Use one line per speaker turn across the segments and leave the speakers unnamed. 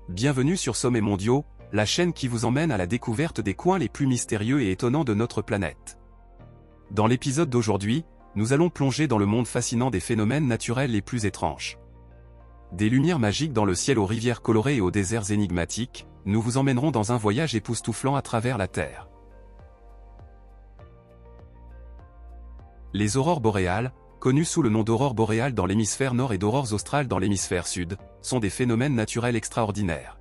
Bienvenue sur Sommets Mondiaux, la chaîne qui vous emmène à la découverte des coins les plus mystérieux et étonnants de notre planète. Dans l'épisode d'aujourd'hui, nous allons plonger dans le monde fascinant des phénomènes naturels les plus étranges. Des lumières magiques dans le ciel aux rivières colorées et aux déserts énigmatiques, nous vous emmènerons dans un voyage époustouflant à travers la Terre. Les aurores boréales, connues sous le nom d'aurores boréales dans l'hémisphère nord et d'aurores australes dans l'hémisphère sud, sont des phénomènes naturels extraordinaires.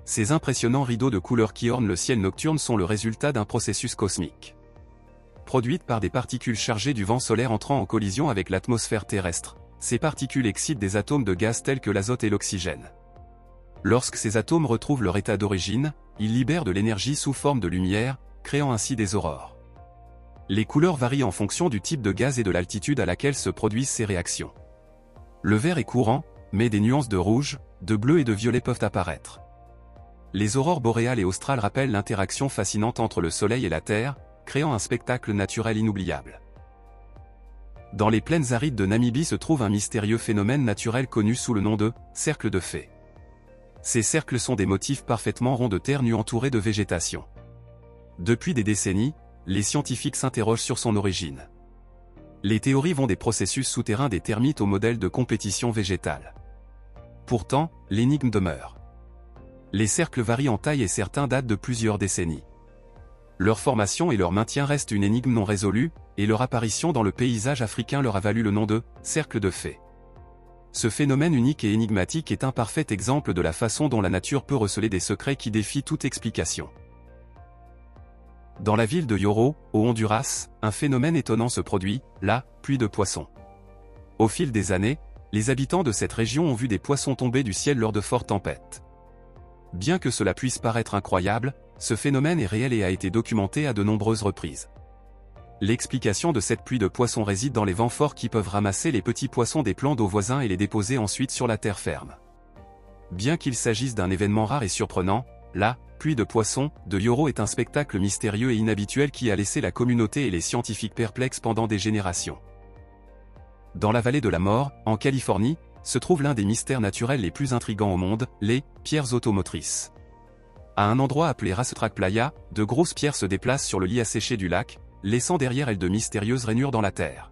Ces impressionnants rideaux de couleurs qui ornent le ciel nocturne sont le résultat d'un processus cosmique. Produites par des particules chargées du vent solaire entrant en collision avec l'atmosphère terrestre, ces particules excitent des atomes de gaz tels que l'azote et l'oxygène. Lorsque ces atomes retrouvent leur état d'origine, ils libèrent de l'énergie sous forme de lumière, créant ainsi des aurores. Les couleurs varient en fonction du type de gaz et de l'altitude à laquelle se produisent ces réactions. Le vert est courant, mais des nuances de rouge, de bleu et de violet peuvent apparaître. Les aurores boréales et australes rappellent l'interaction fascinante entre le Soleil et la Terre, créant un spectacle naturel inoubliable. Dans les plaines arides de Namibie se trouve un mystérieux phénomène naturel connu sous le nom de « cercle de fées ». Ces cercles sont des motifs parfaitement ronds de terre nue entourés de végétation. Depuis des décennies, les scientifiques s'interrogent sur son origine. Les théories vont des processus souterrains des termites au modèle de compétition végétale. Pourtant, l'énigme demeure. Les cercles varient en taille et certains datent de plusieurs décennies. Leur formation et leur maintien restent une énigme non résolue, et leur apparition dans le paysage africain leur a valu le nom de « cercle de fées ». Ce phénomène unique et énigmatique est un parfait exemple de la façon dont la nature peut receler des secrets qui défient toute explication. Dans la ville de Yoro, au Honduras, un phénomène étonnant se produit, la pluie de poissons. Au fil des années, les habitants de cette région ont vu des poissons tomber du ciel lors de fortes tempêtes. Bien que cela puisse paraître incroyable, ce phénomène est réel et a été documenté à de nombreuses reprises. L'explication de cette pluie de poissons réside dans les vents forts qui peuvent ramasser les petits poissons des plans d'eau voisins et les déposer ensuite sur la terre ferme. Bien qu'il s'agisse d'un événement rare et surprenant, la pluie de poissons de Yoro est un spectacle mystérieux et inhabituel qui a laissé la communauté et les scientifiques perplexes pendant des générations. Dans la vallée de la mort, en Californie, se trouve l'un des mystères naturels les plus intrigants au monde, les pierres automotrices. À un endroit appelé Racetrack Playa, de grosses pierres se déplacent sur le lit asséché du lac, laissant derrière elles de mystérieuses rainures dans la terre.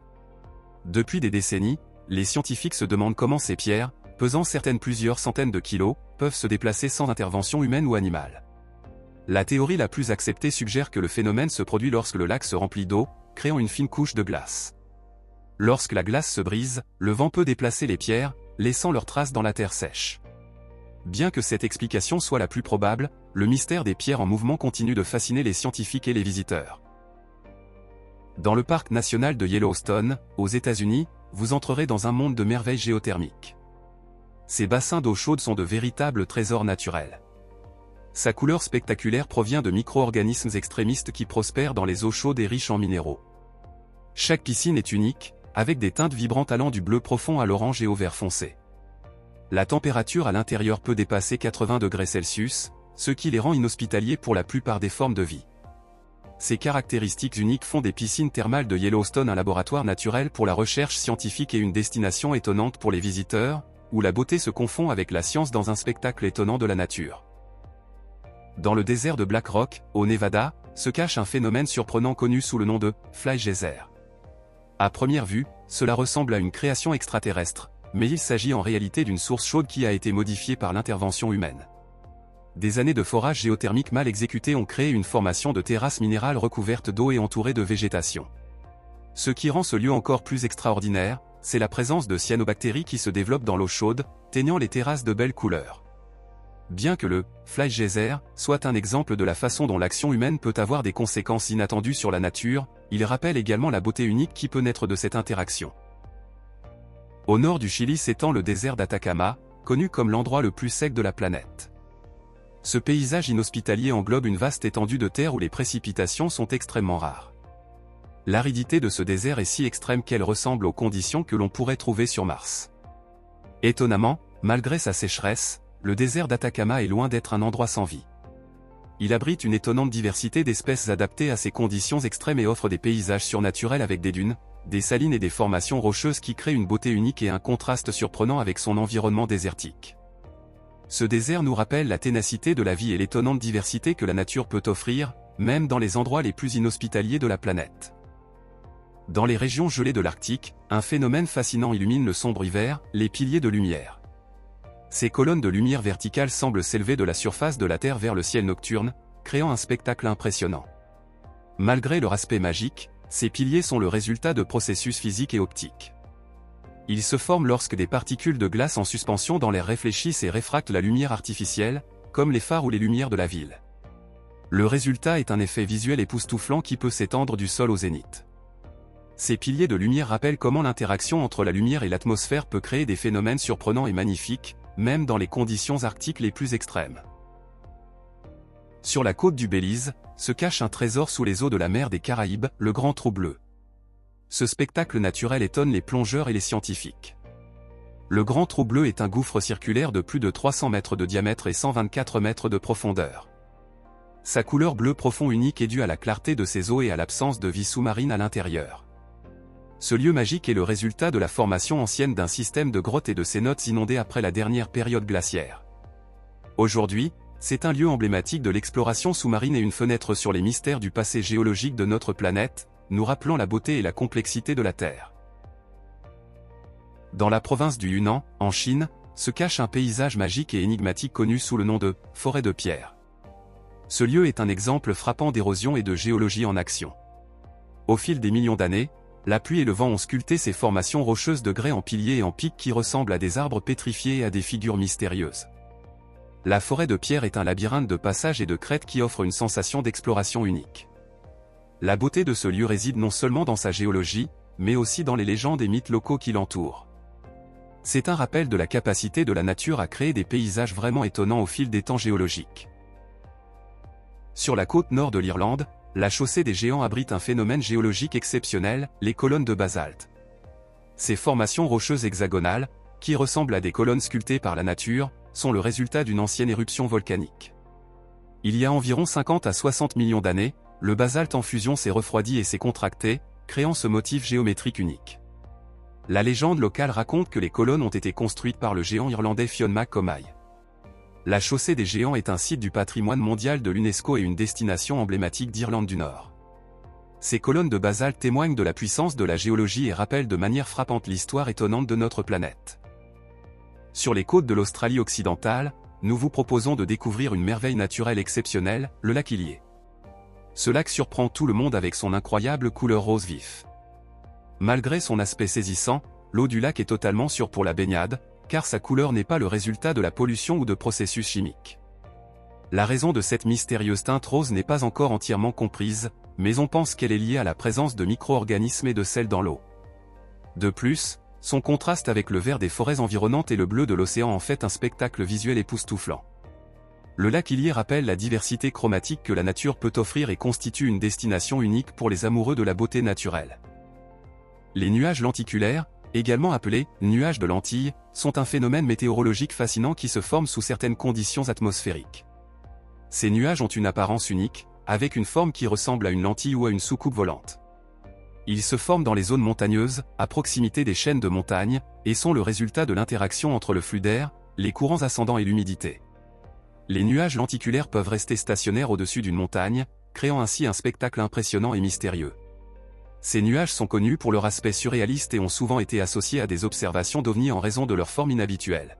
Depuis des décennies, les scientifiques se demandent comment ces pierres, pesant certaines plusieurs centaines de kilos, peuvent se déplacer sans intervention humaine ou animale. La théorie la plus acceptée suggère que le phénomène se produit lorsque le lac se remplit d'eau, créant une fine couche de glace. Lorsque la glace se brise, le vent peut déplacer les pierres, laissant leurs traces dans la terre sèche. Bien que cette explication soit la plus probable, le mystère des pierres en mouvement continue de fasciner les scientifiques et les visiteurs. Dans le parc national de Yellowstone, aux États-Unis, vous entrerez dans un monde de merveilles géothermiques. Ces bassins d'eau chaude sont de véritables trésors naturels. Sa couleur spectaculaire provient de micro-organismes extrémistes qui prospèrent dans les eaux chaudes et riches en minéraux. Chaque piscine est unique, avec des teintes vibrantes allant du bleu profond à l'orange et au vert foncé. La température à l'intérieur peut dépasser 80 degrés Celsius, ce qui les rend inhospitaliers pour la plupart des formes de vie. Ces caractéristiques uniques font des piscines thermales de Yellowstone un laboratoire naturel pour la recherche scientifique et une destination étonnante pour les visiteurs, où la beauté se confond avec la science dans un spectacle étonnant de la nature. Dans le désert de Black Rock, au Nevada, se cache un phénomène surprenant connu sous le nom de « fly geyser ». À première vue, cela ressemble à une création extraterrestre, mais il s'agit en réalité d'une source chaude qui a été modifiée par l'intervention humaine. Des années de forage géothermique mal exécutées ont créé une formation de terrasses minérales recouvertes d'eau et entourées de végétation. Ce qui rend ce lieu encore plus extraordinaire, c'est la présence de cyanobactéries qui se développent dans l'eau chaude, teignant les terrasses de belles couleurs. Bien que le « fly geyser » soit un exemple de la façon dont l'action humaine peut avoir des conséquences inattendues sur la nature, il rappelle également la beauté unique qui peut naître de cette interaction. Au nord du Chili s'étend le désert d'Atacama, connu comme l'endroit le plus sec de la planète. Ce paysage inhospitalier englobe une vaste étendue de terre où les précipitations sont extrêmement rares. L'aridité de ce désert est si extrême qu'elle ressemble aux conditions que l'on pourrait trouver sur Mars. Étonnamment, malgré sa sécheresse, le désert d'Atacama est loin d'être un endroit sans vie. Il abrite une étonnante diversité d'espèces adaptées à ces conditions extrêmes et offre des paysages surnaturels avec des dunes, des salines et des formations rocheuses qui créent une beauté unique et un contraste surprenant avec son environnement désertique. Ce désert nous rappelle la ténacité de la vie et l'étonnante diversité que la nature peut offrir, même dans les endroits les plus inhospitaliers de la planète. Dans les régions gelées de l'Arctique, un phénomène fascinant illumine le sombre hiver, les piliers de lumière. Ces colonnes de lumière verticale semblent s'élever de la surface de la Terre vers le ciel nocturne, créant un spectacle impressionnant. Malgré leur aspect magique, ces piliers sont le résultat de processus physiques et optiques. Ils se forment lorsque des particules de glace en suspension dans l'air réfléchissent et réfractent la lumière artificielle, comme les phares ou les lumières de la ville. Le résultat est un effet visuel époustouflant qui peut s'étendre du sol au zénith. Ces piliers de lumière rappellent comment l'interaction entre la lumière et l'atmosphère peut créer des phénomènes surprenants et magnifiques, même dans les conditions arctiques les plus extrêmes. Sur la côte du Belize, se cache un trésor sous les eaux de la mer des Caraïbes, le Grand Trou Bleu. Ce spectacle naturel étonne les plongeurs et les scientifiques. Le Grand Trou Bleu est un gouffre circulaire de plus de 300 mètres de diamètre et 124 mètres de profondeur. Sa couleur bleu profond unique est due à la clarté de ses eaux et à l'absence de vie sous-marine à l'intérieur. Ce lieu magique est le résultat de la formation ancienne d'un système de grottes et de cénotes inondées après la dernière période glaciaire. Aujourd'hui, c'est un lieu emblématique de l'exploration sous-marine et une fenêtre sur les mystères du passé géologique de notre planète, nous rappelant la beauté et la complexité de la Terre. Dans la province du Yunnan, en Chine, se cache un paysage magique et énigmatique connu sous le nom de « forêt de pierre ». Ce lieu est un exemple frappant d'érosion et de géologie en action. Au fil des millions d'années, la pluie et le vent ont sculpté ces formations rocheuses de grès en piliers et en pics qui ressemblent à des arbres pétrifiés et à des figures mystérieuses. La forêt de pierre est un labyrinthe de passages et de crêtes qui offre une sensation d'exploration unique. La beauté de ce lieu réside non seulement dans sa géologie, mais aussi dans les légendes et mythes locaux qui l'entourent. C'est un rappel de la capacité de la nature à créer des paysages vraiment étonnants au fil des temps géologiques. Sur la côte nord de l'Irlande, la chaussée des géants abrite un phénomène géologique exceptionnel, les colonnes de basalte. Ces formations rocheuses hexagonales, qui ressemblent à des colonnes sculptées par la nature, sont le résultat d'une ancienne éruption volcanique. Il y a environ 50 à 60 millions d'années, le basalte en fusion s'est refroidi et s'est contracté, créant ce motif géométrique unique. La légende locale raconte que les colonnes ont été construites par le géant irlandais Fionn McCormack. La chaussée des géants est un site du patrimoine mondial de l'UNESCO et une destination emblématique d'Irlande du Nord. Ces colonnes de basalte témoignent de la puissance de la géologie et rappellent de manière frappante l'histoire étonnante de notre planète. Sur les côtes de l'Australie occidentale, nous vous proposons de découvrir une merveille naturelle exceptionnelle, le lac Illier. Ce lac surprend tout le monde avec son incroyable couleur rose vif. Malgré son aspect saisissant, l'eau du lac est totalement sûre pour la baignade, car sa couleur n'est pas le résultat de la pollution ou de processus chimiques. La raison de cette mystérieuse teinte rose n'est pas encore entièrement comprise, mais on pense qu'elle est liée à la présence de micro-organismes et de sel dans l'eau. De plus, son contraste avec le vert des forêts environnantes et le bleu de l'océan en fait un spectacle visuel époustouflant. Le lac Illier rappelle la diversité chromatique que la nature peut offrir et constitue une destination unique pour les amoureux de la beauté naturelle. Les nuages lenticulaires, également appelés « nuages de lentilles », sont un phénomène météorologique fascinant qui se forme sous certaines conditions atmosphériques. Ces nuages ont une apparence unique, avec une forme qui ressemble à une lentille ou à une soucoupe volante. Ils se forment dans les zones montagneuses, à proximité des chaînes de montagnes, et sont le résultat de l'interaction entre le flux d'air, les courants ascendants et l'humidité. Les nuages lenticulaires peuvent rester stationnaires au-dessus d'une montagne, créant ainsi un spectacle impressionnant et mystérieux. Ces nuages sont connus pour leur aspect surréaliste et ont souvent été associés à des observations d'ovnis en raison de leur forme inhabituelle.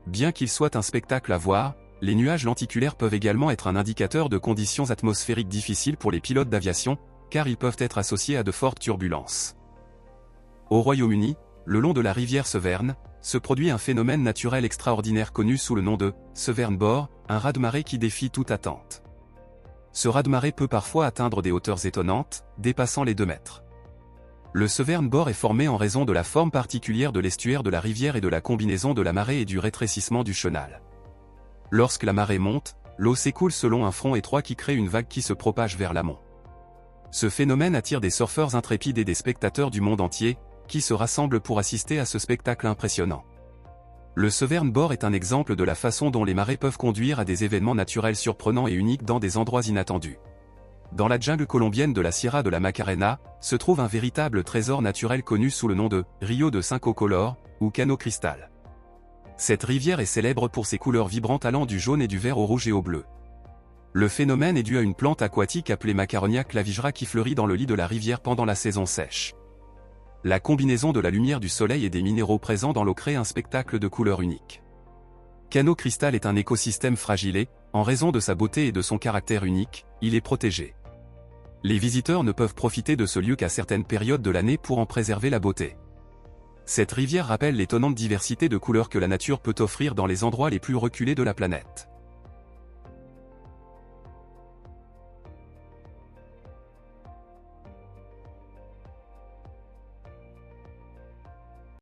Bien qu'ils soient un spectacle à voir, les nuages lenticulaires peuvent également être un indicateur de conditions atmosphériques difficiles pour les pilotes d'aviation, car ils peuvent être associés à de fortes turbulences. Au Royaume-Uni, le long de la rivière Severn, se produit un phénomène naturel extraordinaire connu sous le nom de Severn Bore, un raz-de-marée qui défie toute attente. Ce raz-de-marée peut parfois atteindre des hauteurs étonnantes, dépassant les 2 mètres. Le Severn Bore est formé en raison de la forme particulière de l'estuaire de la rivière et de la combinaison de la marée et du rétrécissement du chenal. Lorsque la marée monte, l'eau s'écoule selon un front étroit qui crée une vague qui se propage vers l'amont. Ce phénomène attire des surfeurs intrépides et des spectateurs du monde entier, qui se rassemblent pour assister à ce spectacle impressionnant. Le Severn Bore est un exemple de la façon dont les marées peuvent conduire à des événements naturels surprenants et uniques dans des endroits inattendus. Dans la jungle colombienne de la Sierra de la Macarena, se trouve un véritable trésor naturel connu sous le nom de Rio de Cinco Color, ou Cano Cristal. Cette rivière est célèbre pour ses couleurs vibrantes allant du jaune et du vert au rouge et au bleu. Le phénomène est dû à une plante aquatique appelée Macaronia clavigera qui fleurit dans le lit de la rivière pendant la saison sèche. La combinaison de la lumière du soleil et des minéraux présents dans l'eau crée un spectacle de couleurs unique. Cano Cristal est un écosystème fragile, en raison de sa beauté et de son caractère unique, il est protégé. Les visiteurs ne peuvent profiter de ce lieu qu'à certaines périodes de l'année pour en préserver la beauté. Cette rivière rappelle l'étonnante diversité de couleurs que la nature peut offrir dans les endroits les plus reculés de la planète.